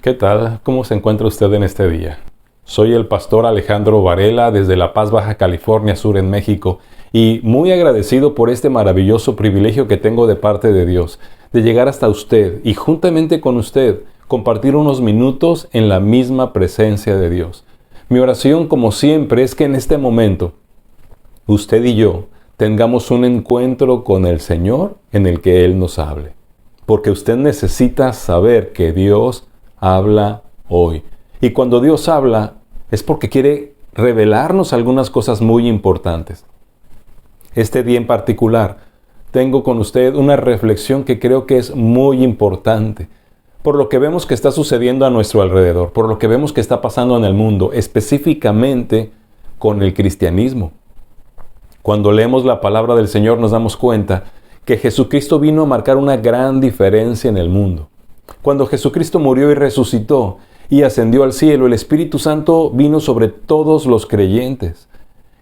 ¿Qué tal? ¿Cómo se encuentra usted en este día? Soy el pastor Alejandro Varela desde La Paz, Baja California Sur en México y muy agradecido por este maravilloso privilegio que tengo de parte de Dios, de llegar hasta usted y juntamente con usted compartir unos minutos en la misma presencia de Dios. Mi oración, como siempre, es que en este momento usted y yo tengamos un encuentro con el Señor en el que Él nos hable. Porque usted necesita saber que Dios habla hoy. Y cuando Dios habla es porque quiere revelarnos algunas cosas muy importantes. Este día en particular tengo con usted una reflexión que creo que es muy importante. Por lo que vemos que está sucediendo a nuestro alrededor, por lo que vemos que está pasando en el mundo, específicamente con el cristianismo. Cuando leemos la palabra del Señor nos damos cuenta que Jesucristo vino a marcar una gran diferencia en el mundo. Cuando Jesucristo murió y resucitó y ascendió al cielo, el Espíritu Santo vino sobre todos los creyentes.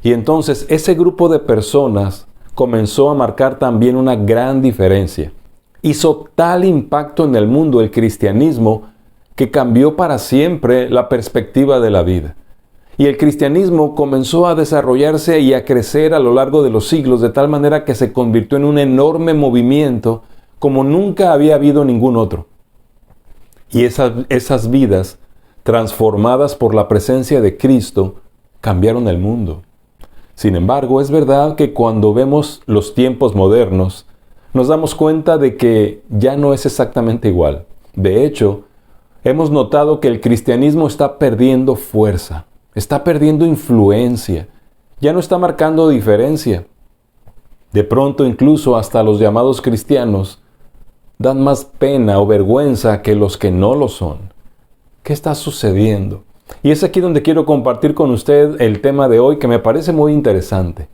Y entonces ese grupo de personas comenzó a marcar también una gran diferencia. Hizo tal impacto en el mundo el cristianismo que cambió para siempre la perspectiva de la vida. Y el cristianismo comenzó a desarrollarse y a crecer a lo largo de los siglos de tal manera que se convirtió en un enorme movimiento como nunca había habido ningún otro. Y esas vidas transformadas por la presencia de Cristo cambiaron el mundo. Sin embargo, es verdad que cuando vemos los tiempos modernos, nos damos cuenta de que ya no es exactamente igual. De hecho, hemos notado que el cristianismo está perdiendo fuerza. Está perdiendo influencia, ya no está marcando diferencia. De pronto incluso hasta los llamados cristianos dan más pena o vergüenza que los que no lo son. ¿Qué está sucediendo? Y es aquí donde quiero compartir con usted el tema de hoy que me parece muy interesante.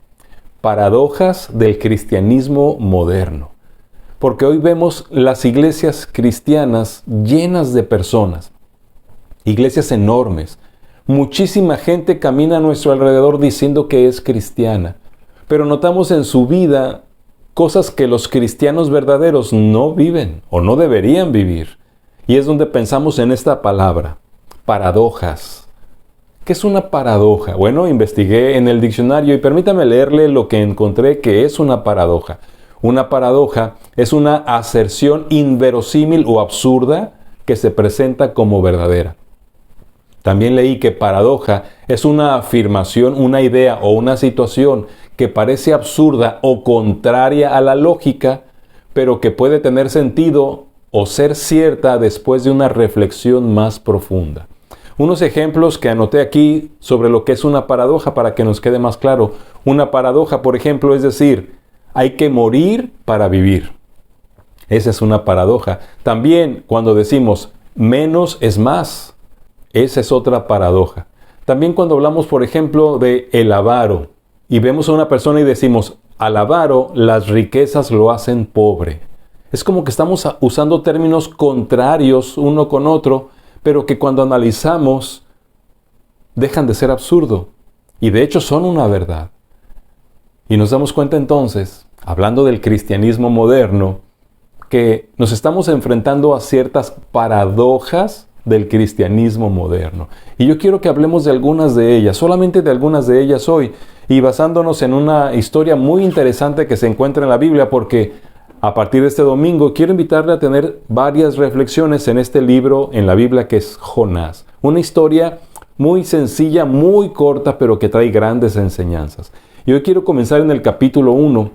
Paradojas del cristianismo moderno. Porque hoy vemos las iglesias cristianas llenas de personas. Iglesias enormes. Muchísima gente camina a nuestro alrededor diciendo que es cristiana, pero notamos en su vida cosas que los cristianos verdaderos no viven o no deberían vivir. Y es donde pensamos en esta palabra, paradojas. ¿Qué es una paradoja? Bueno, investigué en el diccionario y permítame leerle lo que encontré que es una paradoja. Una paradoja es una aserción inverosímil o absurda que se presenta como verdadera. También leí que paradoja es una afirmación, una idea o una situación que parece absurda o contraria a la lógica, pero que puede tener sentido o ser cierta después de una reflexión más profunda. Unos ejemplos que anoté aquí sobre lo que es una paradoja para que nos quede más claro. Una paradoja, por ejemplo, es decir, hay que morir para vivir. Esa es una paradoja. También cuando decimos menos es más. Esa es otra paradoja. También cuando hablamos, por ejemplo, de el avaro y vemos a una persona y decimos, al avaro las riquezas lo hacen pobre. Es como que estamos usando términos contrarios uno con otro, pero que cuando analizamos dejan de ser absurdo y de hecho son una verdad. Y nos damos cuenta entonces, hablando del cristianismo moderno, que nos estamos enfrentando a ciertas paradojas del cristianismo moderno. Y yo quiero que hablemos de algunas de ellas, solamente de algunas de ellas hoy, y basándonos en una historia muy interesante que se encuentra en la Biblia, porque a partir de este domingo quiero invitarle a tener varias reflexiones en este libro en la Biblia que es Jonás. Una historia muy sencilla, muy corta, pero que trae grandes enseñanzas. Y hoy quiero comenzar en el capítulo 1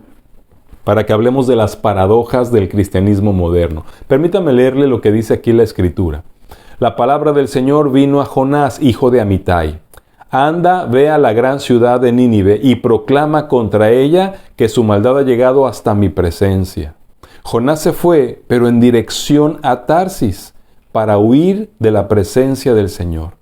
para que hablemos de las paradojas del cristianismo moderno. Permítame leerle lo que dice aquí la Escritura. La palabra del Señor vino a Jonás, hijo de Amitai. Anda, ve a la gran ciudad de Nínive y proclama contra ella que su maldad ha llegado hasta mi presencia. Jonás se fue, pero en dirección a Tarsis, para huir de la presencia del Señor.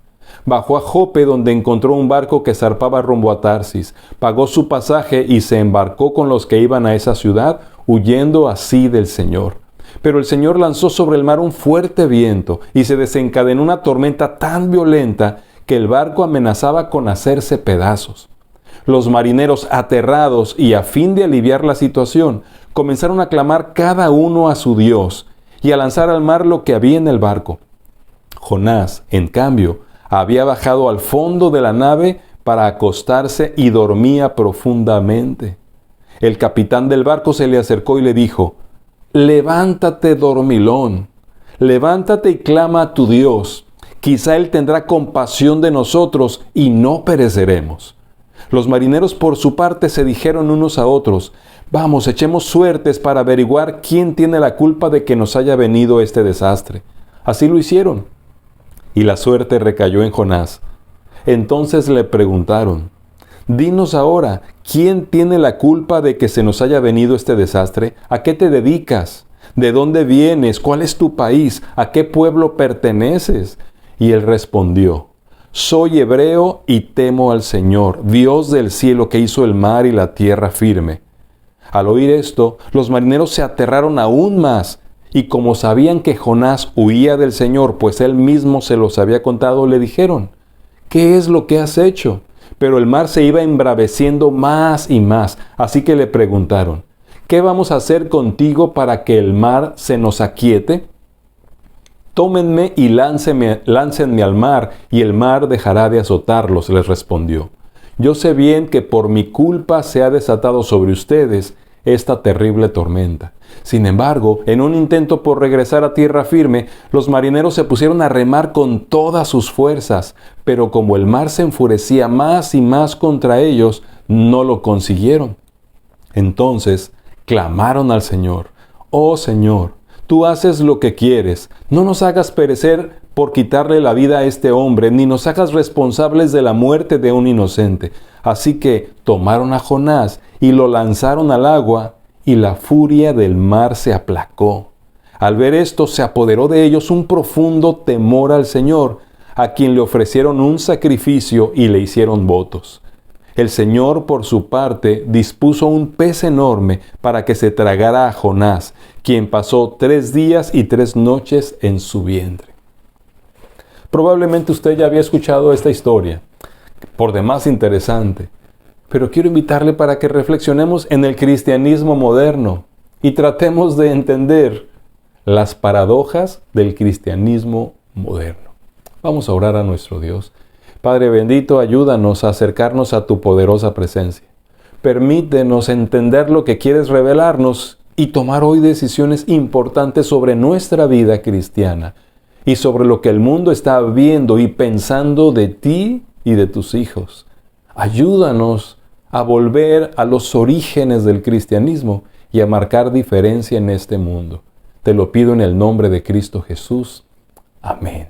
Bajó a Jope, donde encontró un barco que zarpaba rumbo a Tarsis. Pagó su pasaje y se embarcó con los que iban a esa ciudad, huyendo así del Señor. Pero el Señor lanzó sobre el mar un fuerte viento y se desencadenó una tormenta tan violenta que el barco amenazaba con hacerse pedazos. Los marineros, aterrados y a fin de aliviar la situación, comenzaron a clamar cada uno a su Dios y a lanzar al mar lo que había en el barco. Jonás, en cambio, había bajado al fondo de la nave para acostarse y dormía profundamente. El capitán del barco se le acercó y le dijo: «Levántate, dormilón, levántate y clama a tu Dios. Quizá Él tendrá compasión de nosotros y no pereceremos». Los marineros por su parte se dijeron unos a otros: «Vamos, echemos suertes para averiguar quién tiene la culpa de que nos haya venido este desastre». Así lo hicieron. Y la suerte recayó en Jonás. Entonces le preguntaron: «Dinos ahora, ¿quién tiene la culpa de que se nos haya venido este desastre? ¿A qué te dedicas? ¿De dónde vienes? ¿Cuál es tu país? ¿A qué pueblo perteneces?». Y él respondió: «Soy hebreo y temo al Señor, Dios del cielo, que hizo el mar y la tierra firme». Al oír esto, los marineros se aterraron aún más, y como sabían que Jonás huía del Señor, pues él mismo se los había contado, le dijeron: «¿Qué es lo que has hecho?». Pero el mar se iba embraveciendo más y más, así que le preguntaron: «¿Qué vamos a hacer contigo para que el mar se nos aquiete?». «Tómenme y láncenme al mar, y el mar dejará de azotarlos», les respondió. «Yo sé bien que por mi culpa se ha desatado sobre ustedes esta terrible tormenta». Sin embargo, en un intento por regresar a tierra firme, los marineros se pusieron a remar con todas sus fuerzas, pero como el mar se enfurecía más y más contra ellos, no lo consiguieron. Entonces clamaron al Señor: «Oh Señor, tú haces lo que quieres. No nos hagas perecer por quitarle la vida a este hombre, ni nos hagas responsables de la muerte de un inocente». Así que tomaron a Jonás y lo lanzaron al agua, y la furia del mar se aplacó. Al ver esto, se apoderó de ellos un profundo temor al Señor, a quien le ofrecieron un sacrificio y le hicieron votos. El Señor, por su parte, dispuso un pez enorme para que se tragara a Jonás, quien pasó 3 días y 3 noches en su vientre. Probablemente usted ya había escuchado esta historia, por demás interesante, pero quiero invitarle para que reflexionemos en el cristianismo moderno y tratemos de entender las paradojas del cristianismo moderno. Vamos a orar a nuestro Dios. Padre bendito, ayúdanos a acercarnos a tu poderosa presencia. Permítenos entender lo que quieres revelarnos y tomar hoy decisiones importantes sobre nuestra vida cristiana y sobre lo que el mundo está viendo y pensando de ti y de tus hijos. Ayúdanos a volver a los orígenes del cristianismo y a marcar diferencia en este mundo. Te lo pido en el nombre de Cristo Jesús. Amén.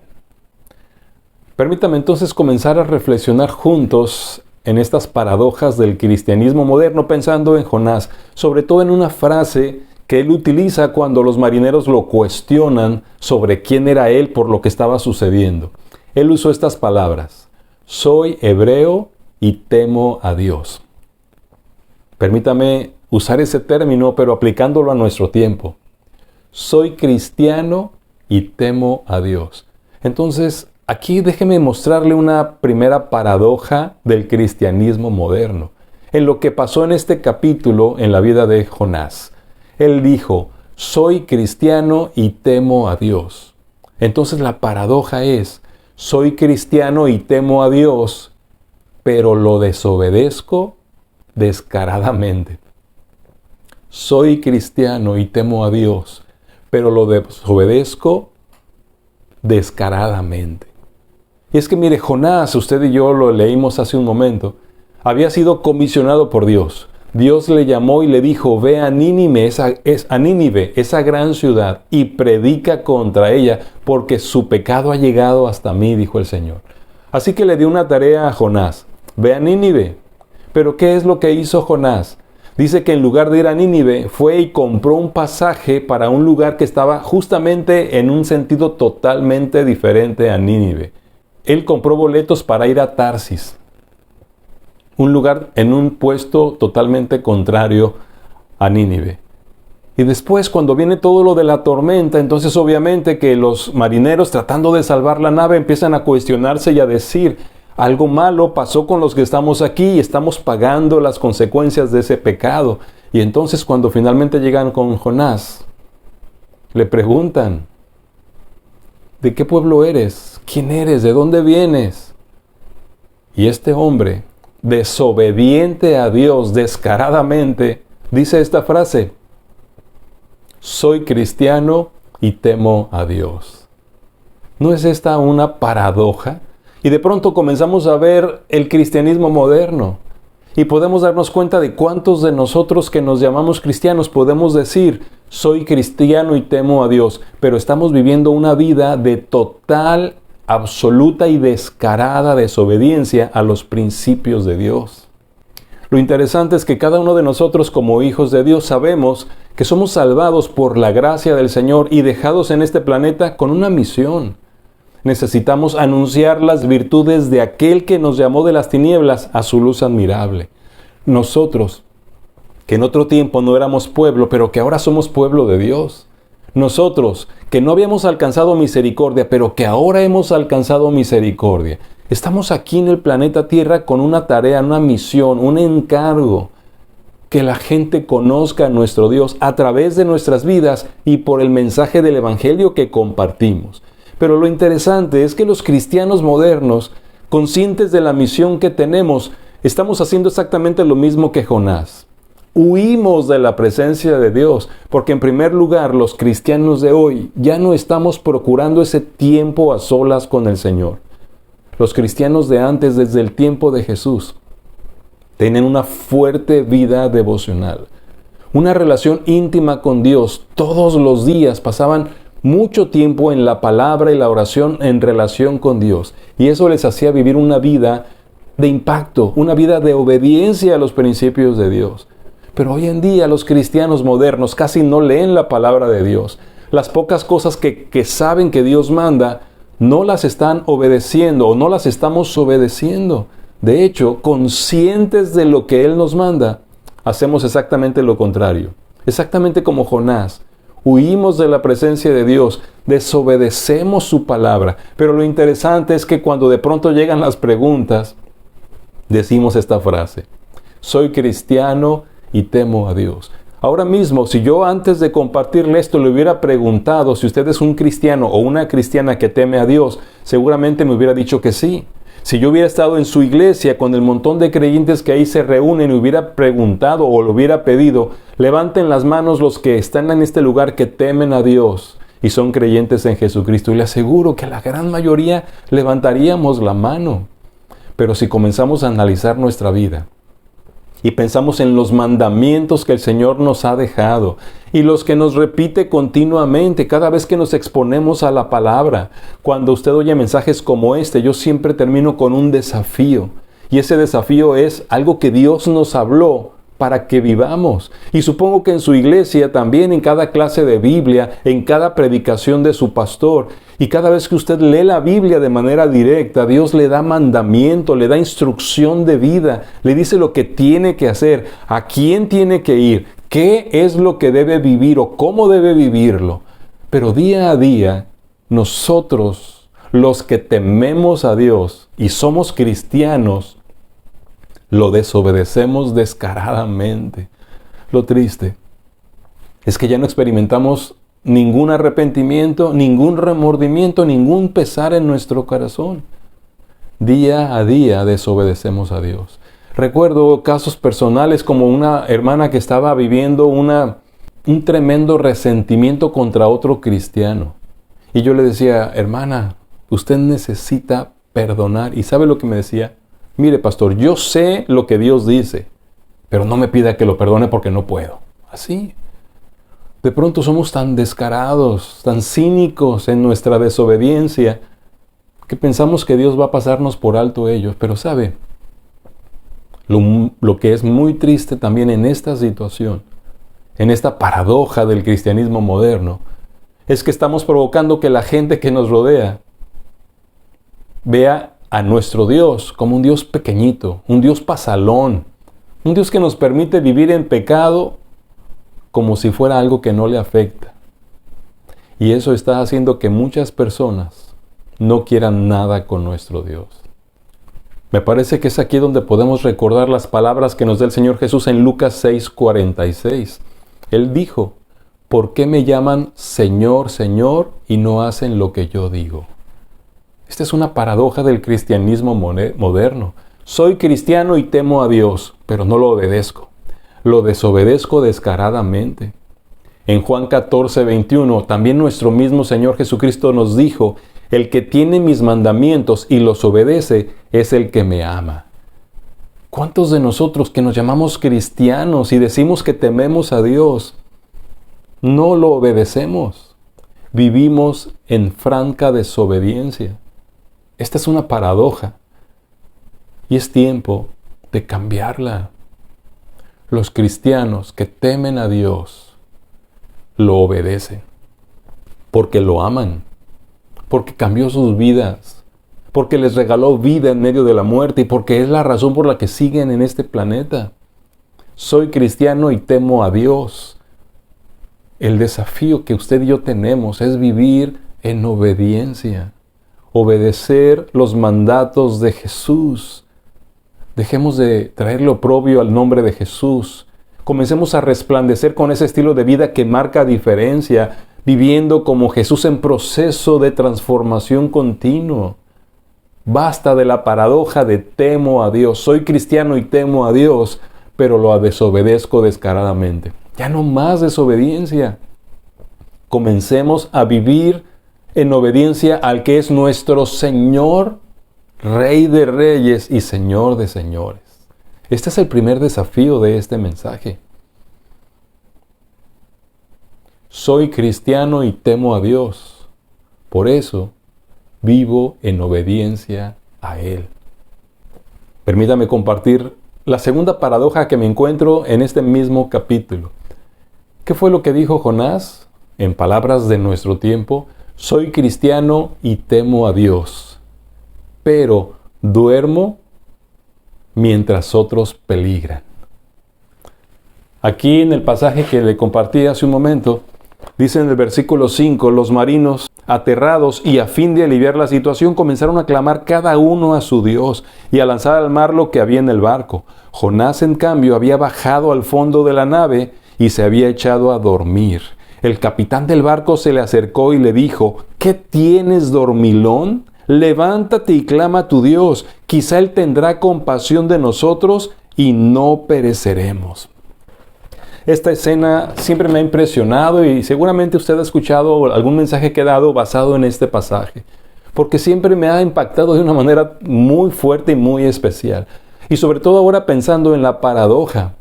Permítame entonces comenzar a reflexionar juntos en estas paradojas del cristianismo moderno, pensando en Jonás, sobre todo en una frase que él utiliza cuando los marineros lo cuestionan sobre quién era él por lo que estaba sucediendo. Él usó estas palabras: «Soy hebreo y temo a Dios». Permítame usar ese término, pero aplicándolo a nuestro tiempo. Soy cristiano y temo a Dios. Entonces, aquí déjeme mostrarle una primera paradoja del cristianismo moderno, en lo que pasó en este capítulo en la vida de Jonás. Él dijo: «Soy cristiano y temo a Dios». Entonces la paradoja es: soy cristiano y temo a Dios, pero lo desobedezco descaradamente. Soy cristiano y temo a Dios, pero lo desobedezco descaradamente. Y es que mire, Jonás, usted y yo lo leímos hace un momento, había sido comisionado por Dios. Dios le llamó y le dijo: «Ve a Nínive, esa gran ciudad, y predica contra ella, porque su pecado ha llegado hasta mí», dijo el Señor. Así que le dio una tarea a Jonás: «Ve a Nínive». Pero ¿qué es lo que hizo Jonás? Dice que en lugar de ir a Nínive, fue y compró un pasaje para un lugar que estaba justamente en un sentido totalmente diferente a Nínive. Él compró boletos para ir a Tarsis, un lugar en un puesto totalmente contrario a Nínive. Y después, cuando viene todo lo de la tormenta, entonces obviamente que los marineros, tratando de salvar la nave, empiezan a cuestionarse y a decir: algo malo pasó con los que estamos aquí y estamos pagando las consecuencias de ese pecado. Y entonces, cuando finalmente llegan con Jonás, le preguntan: ¿de qué pueblo eres? ¿quién eres? ¿De dónde vienes? Y este hombre, desobediente a Dios descaradamente, dice esta frase: soy cristiano y temo a Dios. ¿No es esta una paradoja? Y de pronto comenzamos a ver el cristianismo moderno y podemos darnos cuenta de cuántos de nosotros que nos llamamos cristianos podemos decir: soy cristiano y temo a Dios, pero estamos viviendo una vida de total, absoluta y descarada desobediencia a los principios de Dios. Lo interesante es que cada uno de nosotros, como hijos de Dios, sabemos que somos salvados por la gracia del Señor y dejados en este planeta con una misión. Necesitamos anunciar las virtudes de aquel que nos llamó de las tinieblas a su luz admirable. Nosotros, que en otro tiempo no éramos pueblo, pero que ahora somos pueblo de Dios. Nosotros, que no habíamos alcanzado misericordia, pero que ahora hemos alcanzado misericordia. Estamos aquí en el planeta Tierra con una tarea, una misión, un encargo. Que la gente conozca a nuestro Dios a través de nuestras vidas y por el mensaje del Evangelio que compartimos. Pero lo interesante es que los cristianos modernos, conscientes de la misión que tenemos, estamos haciendo exactamente lo mismo que Jonás. Huimos de la presencia de Dios, porque en primer lugar los cristianos de hoy ya no estamos procurando ese tiempo a solas con el Señor. Los cristianos de antes, desde el tiempo de Jesús, tienen una fuerte vida devocional, una relación íntima con Dios. Todos los días pasaban mucho tiempo en la palabra y la oración en relación con Dios. Y eso les hacía vivir una vida de impacto, una vida de obediencia a los principios de Dios. Pero hoy en día los cristianos modernos casi no leen la palabra de Dios. Las pocas cosas que saben que Dios manda, no las están obedeciendo o no las estamos obedeciendo. De hecho, conscientes de lo que Él nos manda, hacemos exactamente lo contrario. Exactamente como Jonás. Huimos de la presencia de Dios, desobedecemos su palabra. Pero lo interesante es que cuando de pronto llegan las preguntas, decimos esta frase: soy cristiano y temo a Dios. Ahora mismo, si yo antes de compartirle esto le hubiera preguntado si usted es un cristiano o una cristiana que teme a Dios, seguramente me hubiera dicho que sí. Si yo hubiera estado en su iglesia con el montón de creyentes que ahí se reúnen y hubiera preguntado o lo hubiera pedido: levanten las manos los que están en este lugar que temen a Dios y son creyentes en Jesucristo, y le aseguro que la gran mayoría levantaríamos la mano. Pero si comenzamos a analizar nuestra vida y pensamos en los mandamientos que el Señor nos ha dejado y los que nos repite continuamente cada vez que nos exponemos a la palabra. Cuando usted oye mensajes como este, yo siempre termino con un desafío. Y ese desafío es algo que Dios nos habló para que vivamos. Y supongo que en su iglesia también, en cada clase de Biblia, en cada predicación de su pastor, y cada vez que usted lee la Biblia de manera directa, Dios le da mandamiento, le da instrucción de vida, le dice lo que tiene que hacer, a quién tiene que ir, qué es lo que debe vivir o cómo debe vivirlo. Pero día a día, nosotros, los que tememos a Dios y somos cristianos, lo desobedecemos descaradamente. Lo triste es que ya no experimentamos ningún arrepentimiento, ningún remordimiento, ningún pesar en nuestro corazón. Día a día desobedecemos a Dios. Recuerdo casos personales como una hermana que estaba viviendo un tremendo resentimiento contra otro cristiano. Y yo le decía: hermana, usted necesita perdonar. ¿Y sabe lo que me decía? Mire, pastor, yo sé lo que Dios dice, pero no me pida que lo perdone porque no puedo. Así. De pronto somos tan descarados, tan cínicos en nuestra desobediencia, que pensamos que Dios va a pasarnos por alto ellos. Pero ¿sabe? Lo que es muy triste también en esta situación, en esta paradoja del cristianismo moderno, es que estamos provocando que la gente que nos rodea vea a nuestro Dios como un Dios pequeñito, un Dios pasalón, un Dios que nos permite vivir en pecado como si fuera algo que no le afecta. Y eso está haciendo que muchas personas no quieran nada con nuestro Dios. Me parece que es aquí donde podemos recordar las palabras que nos da el Señor Jesús en Lucas 6:46. Él dijo: ¿por qué me llaman Señor, Señor, y no hacen lo que yo digo? Esta es una paradoja del cristianismo moderno. Soy cristiano y temo a Dios, pero no lo obedezco. Lo desobedezco descaradamente. En Juan 14, 21, también nuestro mismo Señor Jesucristo nos dijo, el que tiene mis mandamientos y los obedece es el que me ama. ¿Cuántos de nosotros que nos llamamos cristianos y decimos que tememos a Dios, no lo obedecemos? Vivimos en franca desobediencia. Esta es una paradoja y es tiempo de cambiarla. Los cristianos que temen a Dios lo obedecen porque lo aman, porque cambió sus vidas, porque les regaló vida en medio de la muerte y porque es la razón por la que siguen en este planeta. Soy cristiano y temo a Dios. El desafío que usted y yo tenemos es vivir en obediencia, obedecer los mandatos de Jesús. Dejemos de traerle oprobio al nombre de Jesús. Comencemos a resplandecer con ese estilo de vida que marca diferencia, viviendo como Jesús en proceso de transformación continuo. Basta de la paradoja de temo a Dios. Soy cristiano y temo a Dios, pero lo desobedezco descaradamente. Ya no más desobediencia. Comencemos a vivir en obediencia al que es nuestro Señor, Rey de Reyes y Señor de Señores. Este es el primer desafío de este mensaje. Soy cristiano y temo a Dios. Por eso vivo en obediencia a Él. Permítame compartir la segunda paradoja que me encuentro en este mismo capítulo. ¿Qué fue lo que dijo Jonás? En palabras de nuestro tiempo, soy cristiano y temo a Dios, pero duermo mientras otros peligran. Aquí en el pasaje que le compartí hace un momento, dice en el versículo 5, los marinos, aterrados y a fin de aliviar la situación, comenzaron a clamar cada uno a su Dios y a lanzar al mar lo que había en el barco. Jonás, en cambio, había bajado al fondo de la nave y se había echado a dormir. El capitán del barco se le acercó y le dijo, ¿qué tienes, dormilón? Levántate y clama a tu Dios. Quizá Él tendrá compasión de nosotros y no pereceremos. Esta escena siempre me ha impresionado y seguramente usted ha escuchado algún mensaje que he dado basado en este pasaje, porque siempre me ha impactado de una manera muy fuerte y muy especial. Y sobre todo ahora pensando en la paradoja.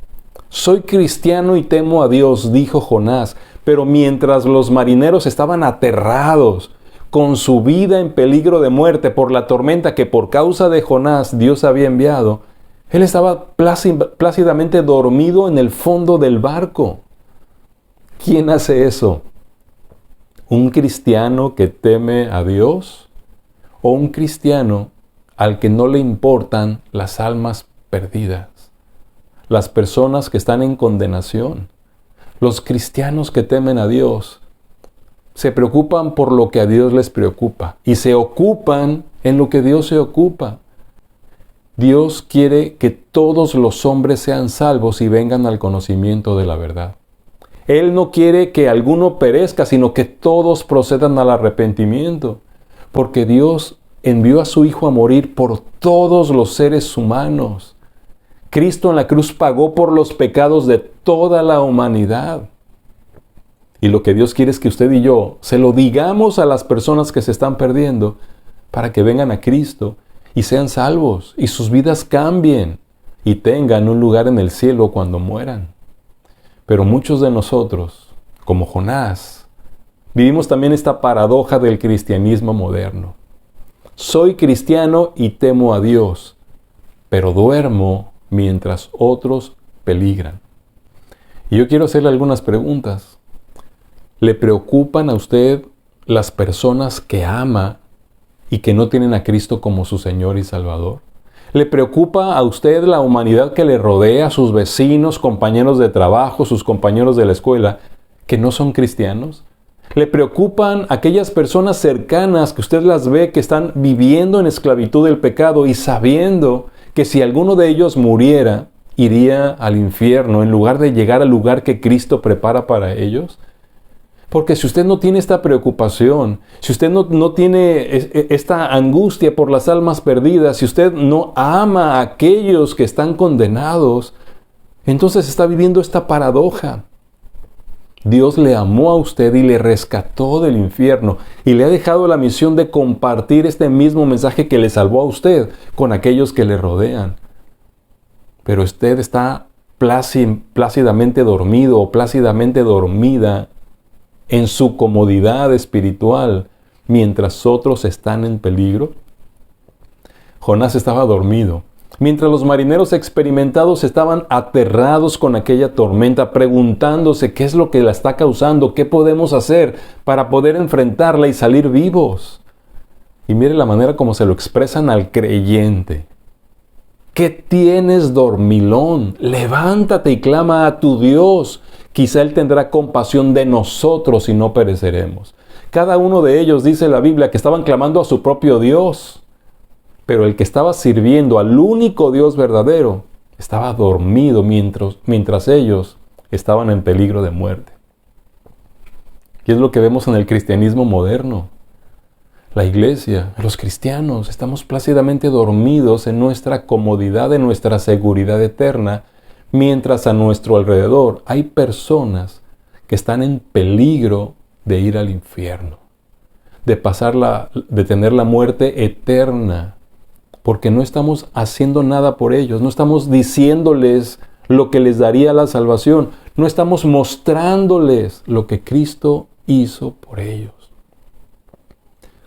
Soy cristiano y temo a Dios, dijo Jonás, pero mientras los marineros estaban aterrados, con su vida en peligro de muerte por la tormenta que por causa de Jonás Dios había enviado, él estaba plácidamente dormido en el fondo del barco. ¿Quién hace eso? ¿Un cristiano que teme a Dios? ¿O un cristiano al que no le importan las almas perdidas? Las personas que están en condenación. Los cristianos que temen a Dios se preocupan por lo que a Dios les preocupa y se ocupan en lo que Dios se ocupa. Dios quiere que todos los hombres sean salvos y vengan al conocimiento de la verdad. Él no quiere que alguno perezca, sino que todos procedan al arrepentimiento, porque Dios envió a su Hijo a morir por todos los seres humanos. Cristo en la cruz pagó por los pecados de toda la humanidad. Y lo que Dios quiere es que usted y yo se lo digamos a las personas que se están perdiendo para que vengan a Cristo y sean salvos y sus vidas cambien y tengan un lugar en el cielo cuando mueran. Pero muchos de nosotros, como Jonás, vivimos también esta paradoja del cristianismo moderno. Soy cristiano y temo a Dios, pero duermo mientras otros peligran. Y yo quiero hacerle algunas preguntas. ¿Le preocupan a usted las personas que ama y que no tienen a Cristo como su Señor y Salvador? ¿Le preocupa a usted la humanidad que le rodea, sus vecinos, compañeros de trabajo, sus compañeros de la escuela, que no son cristianos? ¿Le preocupan aquellas personas cercanas que usted las ve que están viviendo en esclavitud del pecado y sabiendo que si alguno de ellos muriera, iría al infierno en lugar de llegar al lugar que Cristo prepara para ellos? Porque si usted no tiene esta preocupación, si usted no tiene esta angustia por las almas perdidas, si usted no ama a aquellos que están condenados, entonces está viviendo esta paradoja. Dios le amó a usted y le rescató del infierno y le ha dejado la misión de compartir este mismo mensaje que le salvó a usted con aquellos que le rodean. Pero usted está plácidamente dormido o plácidamente dormida en su comodidad espiritual mientras otros están en peligro. Jonás estaba dormido, mientras los marineros experimentados estaban aterrados con aquella tormenta, preguntándose qué es lo que la está causando, qué podemos hacer para poder enfrentarla y salir vivos. Y mire la manera como se lo expresan al creyente. ¿Qué tienes, dormilón? Levántate y clama a tu Dios. Quizá Él tendrá compasión de nosotros y no pereceremos. Cada uno de ellos, dice la Biblia, que estaban clamando a su propio Dios. Pero el que estaba sirviendo al único Dios verdadero estaba dormido mientras ellos estaban en peligro de muerte. ¿Qué es lo que vemos en el cristianismo moderno? La iglesia, los cristianos, estamos plácidamente dormidos en nuestra comodidad, en nuestra seguridad eterna, mientras a nuestro alrededor hay personas que están en peligro de ir al infierno, de tener la muerte eterna, porque no estamos haciendo nada por ellos, no estamos diciéndoles lo que les daría la salvación, no estamos mostrándoles lo que Cristo hizo por ellos.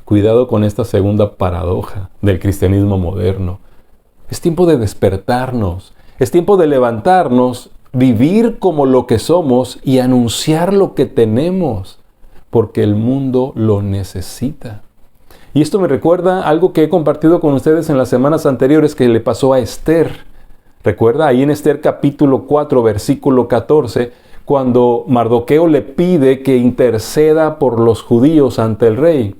Cuidado con esta segunda paradoja del cristianismo moderno. Es tiempo de despertarnos, es tiempo de levantarnos, vivir como lo que somos y anunciar lo que tenemos, porque el mundo lo necesita. Y esto me recuerda algo que he compartido con ustedes en las semanas anteriores que le pasó a Esther. Recuerda ahí en Esther capítulo 4, versículo 14, cuando Mardoqueo le pide que interceda por los judíos ante el rey.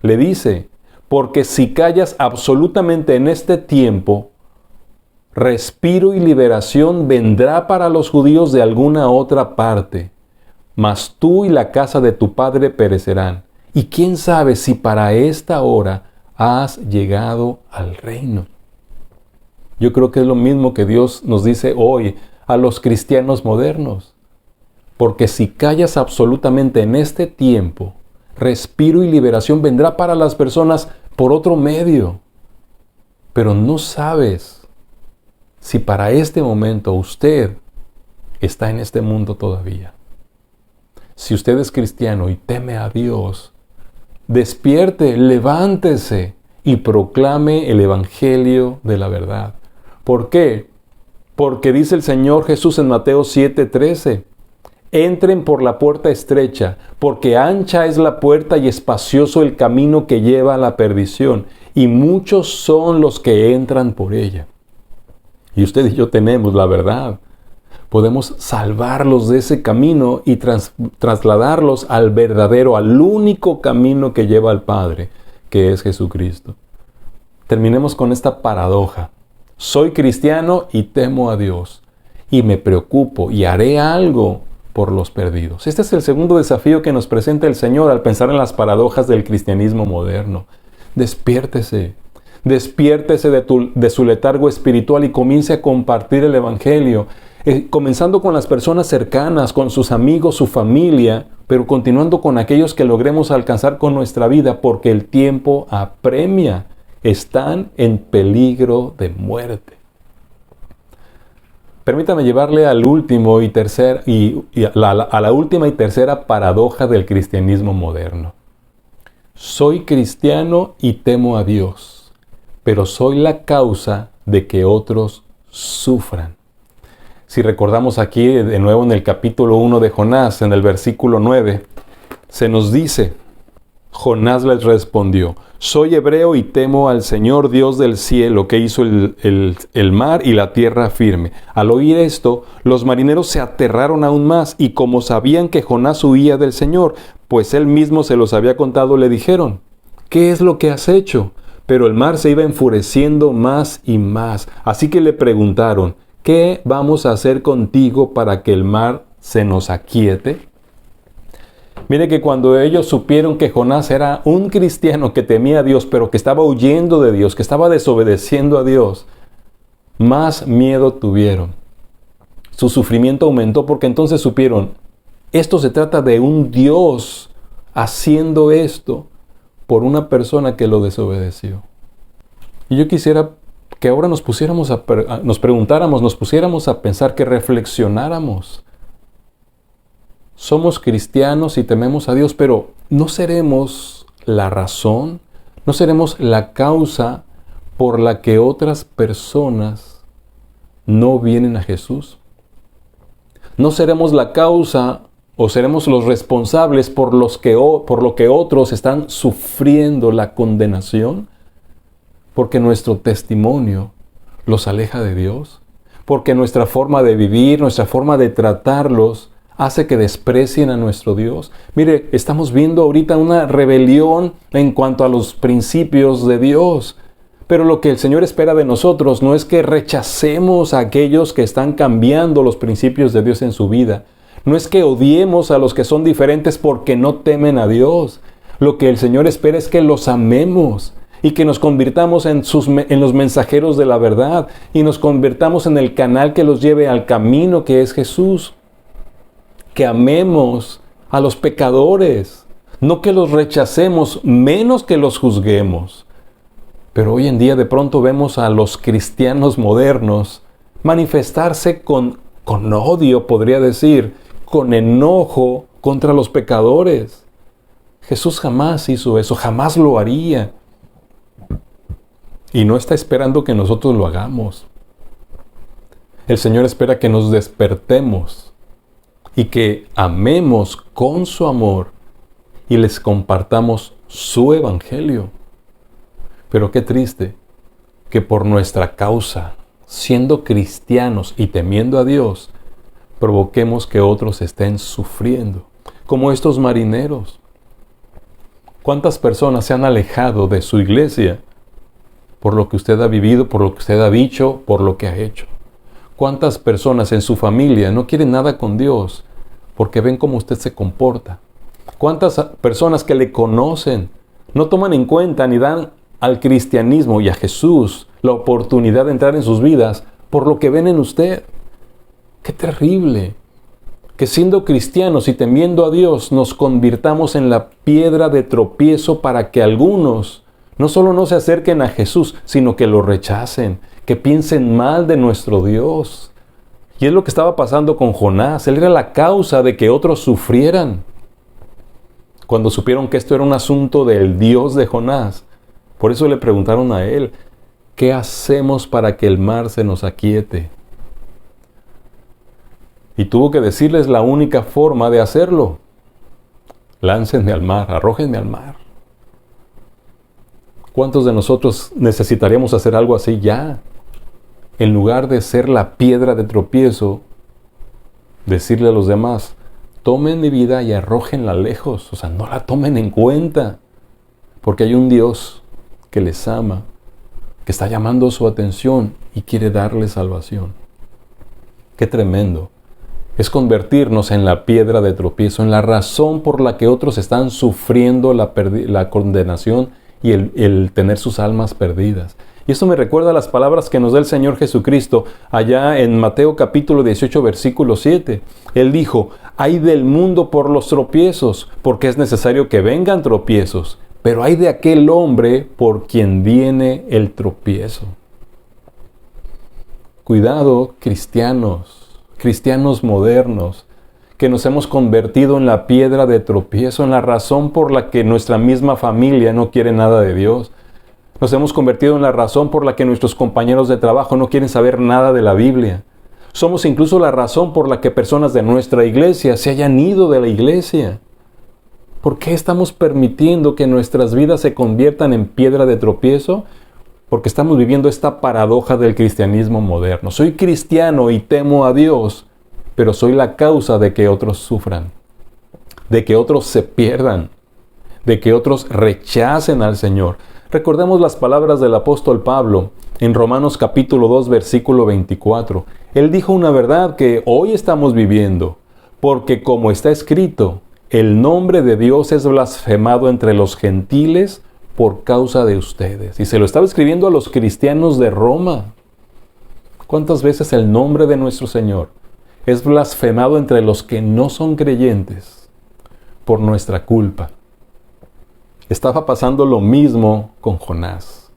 Le dice, porque si callas absolutamente en este tiempo, respiro y liberación vendrá para los judíos de alguna otra parte, mas tú y la casa de tu padre perecerán. Y quién sabe si para esta hora has llegado al reino. Yo creo que es lo mismo que Dios nos dice hoy a los cristianos modernos. Porque si callas absolutamente en este tiempo, respiro y liberación vendrá para las personas por otro medio. Pero no sabes si para este momento usted está en este mundo todavía. Si usted es cristiano y teme a Dios, despierte, levántese y proclame el evangelio de la verdad. ¿Por qué? Porque dice el Señor Jesús en Mateo 7:13, entren por la puerta estrecha, porque ancha es la puerta y espacioso el camino que lleva a la perdición, y muchos son los que entran por ella. Y usted y yo tenemos la verdad. Podemos salvarlos de ese camino y trasladarlos al verdadero, al único camino que lleva al Padre, que es Jesucristo. Terminemos con esta paradoja. Soy cristiano y temo a Dios, y me preocupo y haré algo por los perdidos. Este es el segundo desafío que nos presenta el Señor al pensar en las paradojas del cristianismo moderno. Despiértese. Despiértese de su letargo espiritual y comience a compartir el evangelio, comenzando con las personas cercanas, con sus amigos, su familia, pero continuando con aquellos que logremos alcanzar con nuestra vida, porque el tiempo apremia. Están en peligro de muerte. Permítame llevarle al último a la última y tercera paradoja del cristianismo moderno. Soy cristiano y temo a Dios, pero soy la causa de que otros sufran. Si recordamos aquí de nuevo en el capítulo 1 de Jonás, en el versículo 9, se nos dice, Jonás les respondió, soy hebreo y temo al Señor Dios del cielo, que hizo el mar y la tierra firme. Al oír esto, los marineros se aterraron aún más, y como sabían que Jonás huía del Señor, pues él mismo se los había contado, le dijeron, ¿qué es lo que has hecho? Pero el mar se iba enfureciendo más y más. Así que le preguntaron, ¿qué vamos a hacer contigo para que el mar se nos aquiete? Mire que cuando ellos supieron que Jonás era un cristiano que temía a Dios, pero que estaba huyendo de Dios, que estaba desobedeciendo a Dios, más miedo tuvieron. Su sufrimiento aumentó porque entonces supieron, esto se trata de un Dios haciendo esto por una persona que lo desobedeció. Y yo quisiera que ahora nos pusiéramos nos preguntáramos, nos pusiéramos a pensar, que reflexionáramos. Somos cristianos y tememos a Dios, pero ¿no seremos la razón? ¿No seremos la causa por la que otras personas no vienen a Jesús? ¿No seremos la causa o seremos los responsables por lo que otros están sufriendo la condenación? Porque nuestro testimonio los aleja de Dios. Porque nuestra forma de vivir, nuestra forma de tratarlos, hace que desprecien a nuestro Dios. Mire, estamos viendo ahorita una rebelión en cuanto a los principios de Dios. Pero lo que el Señor espera de nosotros no es que rechacemos a aquellos que están cambiando los principios de Dios en su vida. No es que odiemos a los que son diferentes porque no temen a Dios. Lo que el Señor espera es que los amemos y que nos convirtamos en los mensajeros de la verdad y nos convirtamos en el canal que los lleve al camino que es Jesús. Que amemos a los pecadores, no que los rechacemos, menos que los juzguemos. Pero hoy en día de pronto vemos a los cristianos modernos manifestarse con odio, podría decir, con enojo contra los pecadores. Jesús jamás hizo eso, jamás lo haría. Y no está esperando que nosotros lo hagamos. El Señor espera que nos despertemos y que amemos con su amor y les compartamos su evangelio. Pero qué triste que por nuestra causa, siendo cristianos y temiendo a Dios, provoquemos que otros estén sufriendo, como estos marineros. ¿Cuántas personas se han alejado de su iglesia por lo que usted ha vivido, por lo que usted ha dicho, por lo que ha hecho? ¿Cuántas personas en su familia no quieren nada con Dios porque ven cómo usted se comporta? ¿Cuántas personas que le conocen no toman en cuenta ni dan al cristianismo y a Jesús la oportunidad de entrar en sus vidas por lo que ven en usted? ¡Qué terrible! Que siendo cristianos y temiendo a Dios nos convirtamos en la piedra de tropiezo para que algunos no solo no se acerquen a Jesús, sino que lo rechacen, que piensen mal de nuestro Dios. Y es lo que estaba pasando con Jonás. Él era la causa de que otros sufrieran. Cuando supieron que esto era un asunto del Dios de Jonás, por eso le preguntaron a él, ¿qué hacemos para que el mar se nos aquiete? Y tuvo que decirles la única forma de hacerlo. Láncenme al mar, arrójenme al mar. ¿Cuántos de nosotros necesitaríamos hacer algo así ya? En lugar de ser la piedra de tropiezo, decirle a los demás, tomen mi vida y arrójenla lejos. O sea, no la tomen en cuenta. Porque hay un Dios que les ama, que está llamando su atención y quiere darles salvación. ¡Qué tremendo! Es convertirnos en la piedra de tropiezo, en la razón por la que otros están sufriendo la condenación y el tener sus almas perdidas. Y esto me recuerda a las palabras que nos da el Señor Jesucristo allá en Mateo capítulo 18, versículo 7. Él dijo, «Ay del mundo por los tropiezos, porque es necesario que vengan tropiezos, pero ay de aquel hombre por quien viene el tropiezo». Cuidado, cristianos modernos, que nos hemos convertido en la piedra de tropiezo, en la razón por la que nuestra misma familia no quiere nada de Dios. Nos hemos convertido en la razón por la que nuestros compañeros de trabajo no quieren saber nada de la Biblia. Somos incluso la razón por la que personas de nuestra iglesia se hayan ido de la iglesia. ¿Por qué estamos permitiendo que nuestras vidas se conviertan en piedra de tropiezo? Porque estamos viviendo esta paradoja del cristianismo moderno. Soy cristiano y temo a Dios, pero soy la causa de que otros sufran, de que otros se pierdan, de que otros rechacen al Señor. Recordemos las palabras del apóstol Pablo en Romanos capítulo 2, versículo 24. Él dijo una verdad que hoy estamos viviendo, porque como está escrito, el nombre de Dios es blasfemado entre los gentiles por causa de ustedes. Y se lo estaba escribiendo a los cristianos de Roma. ¿Cuántas veces el nombre de nuestro Señor es blasfemado entre los que no son creyentes por nuestra culpa? Estaba pasando lo mismo con Jonás.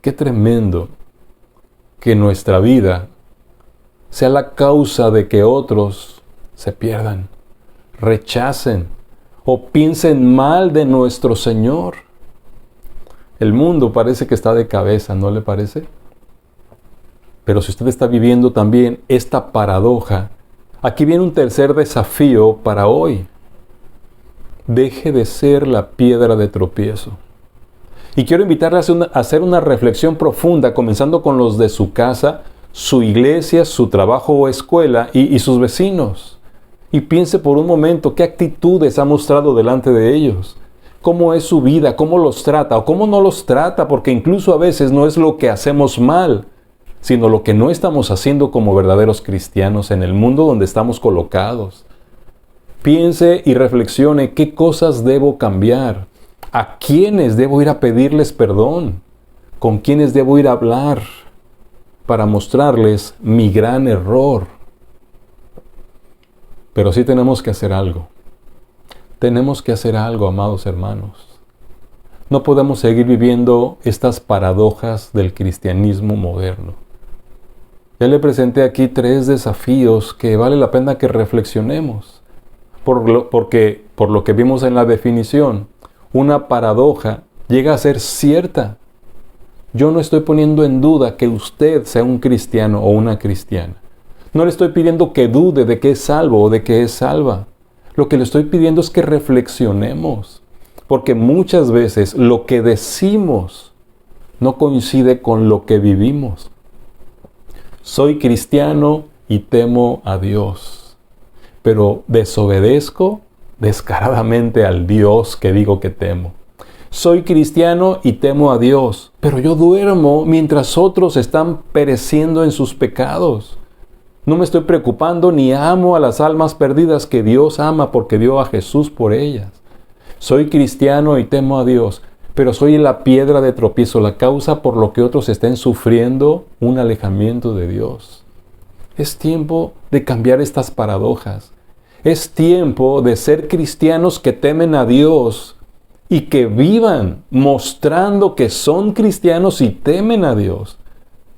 Qué tremendo que nuestra vida sea la causa de que otros se pierdan, rechacen o piensen mal de nuestro Señor. El mundo parece que está de cabeza, ¿no le parece? Pero si usted está viviendo también esta paradoja, aquí viene un tercer desafío para hoy. Deje de ser la piedra de tropiezo. Y quiero invitarle a hacer una reflexión profunda, comenzando con los de su casa, su iglesia, su trabajo o escuela y sus vecinos. Y piense por un momento qué actitudes ha mostrado delante de ellos. Cómo es su vida, cómo los trata o cómo no los trata, porque incluso a veces no es lo que hacemos mal, sino lo que no estamos haciendo como verdaderos cristianos en el mundo donde estamos colocados. Piense y reflexione qué cosas debo cambiar, a quiénes debo ir a pedirles perdón, con quiénes debo ir a hablar para mostrarles mi gran error. Pero sí tenemos que hacer algo. Tenemos que hacer algo, amados hermanos. No podemos seguir viviendo estas paradojas del cristianismo moderno. Ya le presenté aquí 3 desafíos que vale la pena que reflexionemos. Porque por lo que vimos en la definición, una paradoja llega a ser cierta. Yo no estoy poniendo en duda que usted sea un cristiano o una cristiana. No le estoy pidiendo que dude de que es salvo o de que es salva. Lo que le estoy pidiendo es que reflexionemos. Porque muchas veces lo que decimos no coincide con lo que vivimos. Soy cristiano y temo a Dios, pero desobedezco descaradamente al Dios que digo que temo. Soy cristiano y temo a Dios, pero yo duermo mientras otros están pereciendo en sus pecados. No me estoy preocupando ni amo a las almas perdidas que Dios ama porque dio a Jesús por ellas. Soy cristiano y temo a Dios, pero soy la piedra de tropiezo, la causa por lo que otros estén sufriendo un alejamiento de Dios. Es tiempo de cambiar estas paradojas. Es tiempo de ser cristianos que temen a Dios y que vivan mostrando que son cristianos y temen a Dios.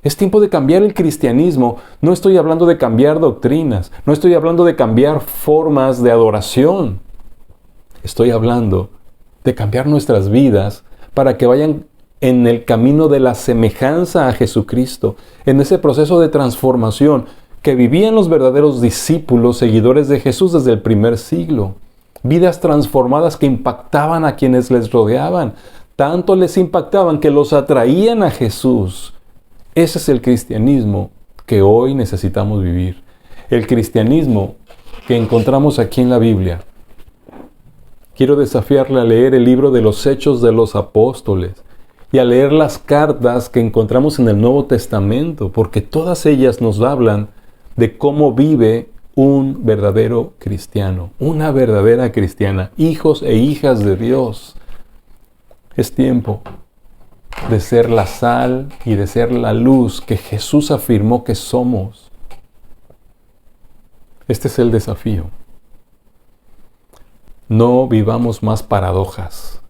Es tiempo de cambiar el cristianismo. No estoy hablando de cambiar doctrinas. No estoy hablando de cambiar formas de adoración. Estoy hablando de cambiar nuestras vidas para que vayan en el camino de la semejanza a Jesucristo, en ese proceso de transformación que vivían los verdaderos discípulos, seguidores de Jesús desde el primer siglo. Vidas transformadas que impactaban a quienes les rodeaban. Tanto les impactaban que los atraían a Jesús. Ese es el cristianismo que hoy necesitamos vivir. El cristianismo que encontramos aquí en la Biblia. Quiero desafiarle a leer el libro de los Hechos de los Apóstoles y a leer las cartas que encontramos en el Nuevo Testamento, porque todas ellas nos hablan de cómo vive un verdadero cristiano, una verdadera cristiana, hijos e hijas de Dios. Es tiempo de ser la sal y de ser la luz que Jesús afirmó que somos. Este es el desafío. No vivamos más paradojas.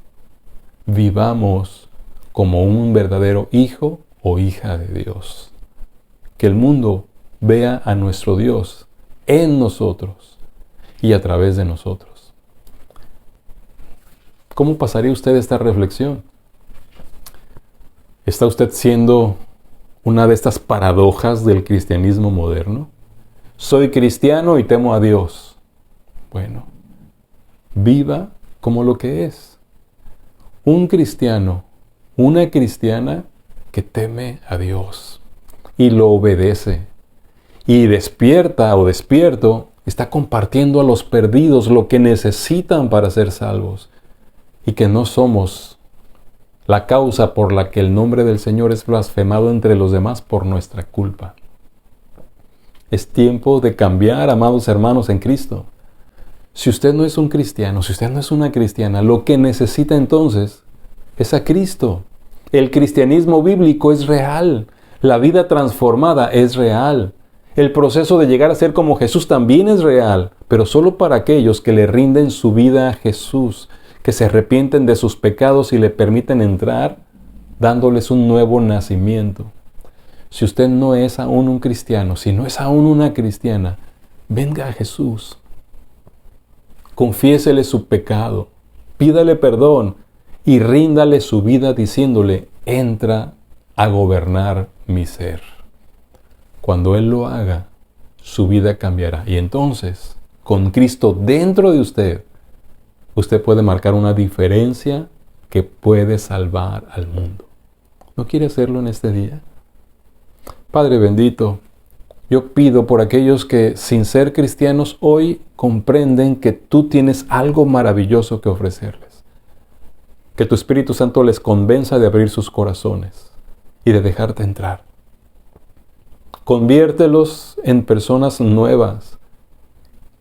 Vivamos como un verdadero hijo o hija de Dios. Que el mundo vea a nuestro Dios en nosotros y a través de nosotros. ¿Cómo pasaría usted esta reflexión? ¿Está usted siendo una de estas paradojas del cristianismo moderno? Soy cristiano y temo a Dios. Bueno, viva como lo que es. Un cristiano, una cristiana que teme a Dios y lo obedece. Y despierta o despierto, está compartiendo a los perdidos lo que necesitan para ser salvos. Y que no somos la causa por la que el nombre del Señor es blasfemado entre los demás por nuestra culpa. Es tiempo de cambiar, amados hermanos en Cristo. Si usted no es un cristiano, si usted no es una cristiana, lo que necesita entonces es a Cristo. El cristianismo bíblico es real. La vida transformada es real. El proceso de llegar a ser como Jesús también es real, pero solo para aquellos que le rinden su vida a Jesús, que se arrepienten de sus pecados y le permiten entrar, dándoles un nuevo nacimiento. Si usted no es aún un cristiano, si no es aún una cristiana, venga a Jesús. Confiésele su pecado, pídale perdón y ríndale su vida diciéndole, entra a gobernar mi ser. Cuando Él lo haga, su vida cambiará. Y entonces, con Cristo dentro de usted, usted puede marcar una diferencia que puede salvar al mundo. ¿No quiere hacerlo en este día? Padre bendito, yo pido por aquellos que sin ser cristianos hoy comprenden que tú tienes algo maravilloso que ofrecerles. Que tu Espíritu Santo les convenza de abrir sus corazones y de dejarte entrar. Conviértelos en personas nuevas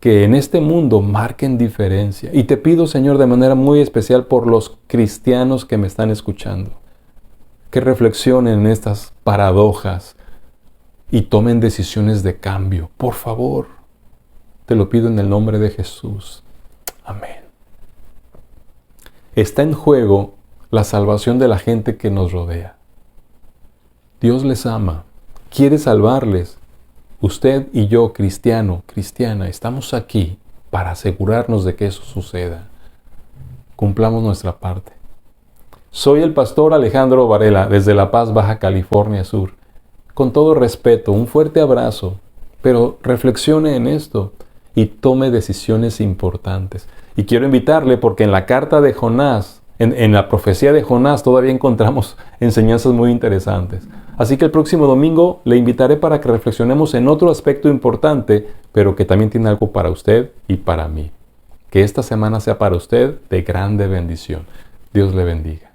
que en este mundo marquen diferencia. Y te pido, Señor, de manera muy especial por los cristianos que me están escuchando, que reflexionen en estas paradojas y tomen decisiones de cambio. Por favor, te lo pido en el nombre de Jesús. Amén. Está en juego la salvación de la gente que nos rodea. Dios les ama, quiere salvarles. Usted y yo, cristiano, cristiana, estamos aquí para asegurarnos de que eso suceda. Cumplamos nuestra parte. Soy el pastor Alejandro Varela desde La Paz, Baja California Sur. Con todo respeto, un fuerte abrazo, pero reflexione en esto y tome decisiones importantes. Y quiero invitarle porque en la carta de Jonás, en la profecía de Jonás todavía encontramos enseñanzas muy interesantes. Así que el próximo domingo le invitaré para que reflexionemos en otro aspecto importante, pero que también tiene algo para usted y para mí. Que esta semana sea para usted de grande bendición. Dios le bendiga.